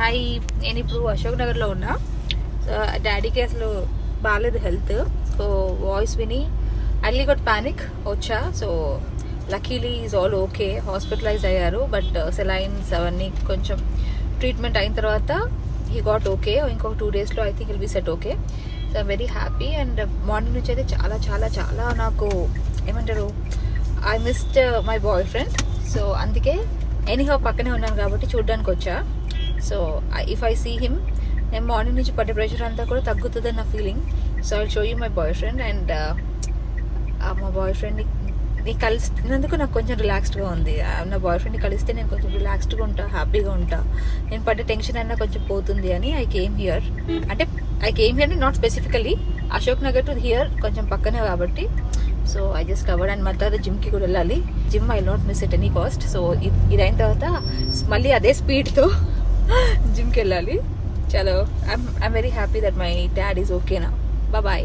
Hi, నేను ఇప్పుడు అశోక్ నగర్లో ఉన్నా. డాడీకి అసలు బాగాలేదు హెల్త్. సో వాయిస్ విని అర్లీ గట్ ప్యానిక్ వచ్చా. So luckily is all okay, hospitalise అయ్యారు. బట్ సెలైన్స్ అవన్నీ కొంచెం ట్రీట్మెంట్ అయిన తర్వాత హీ గాట్ ఓకే. ఇంకొక 2 daysలో I think will be set okay. So I'm very happy. And morning నుంచి అయితే చాలా చాలా చాలా నాకు ఏమంటారు, I missed my boyfriend. So అందుకే ఎనీహౌ పక్కనే ఉన్నాను కాబట్టి చూడడానికి వచ్చా. So if I see him, నేను మార్నింగ్ నుంచి పడ్డ ప్రెషర్ అంతా కూడా తగ్గుతుందని నా feeling. So I show you my boyfriend. And మా బాయ్ ఫ్రెండ్ని కలిసినందుకు నాకు కొంచెం రిలాక్స్డ్గా ఉంది. నా బాయ్ ఫ్రెండ్ని కలిస్తే నేను కొంచెం రిలాక్స్డ్గా ఉంటా, హ్యాపీగా ఉంటా. నేను పడ్డ టెన్షన్ అయినా కొంచెం పోతుంది అని ఐ కేమ్ హియర్. అంటే I came here not specifically Ashok Nagar to hear, కొంచెం పక్కనే కాబట్టి. So I just covered. And మన తర్వాత జిమ్కి కూడా వెళ్ళాలి. Gym I not miss it any cost. So ఇది అయిన తర్వాత మళ్ళీ అదే స్పీడ్తో జిమ్కి వెళ్ళాలి. చలో, I'm very happy that my dad is okay నా. బాయ్.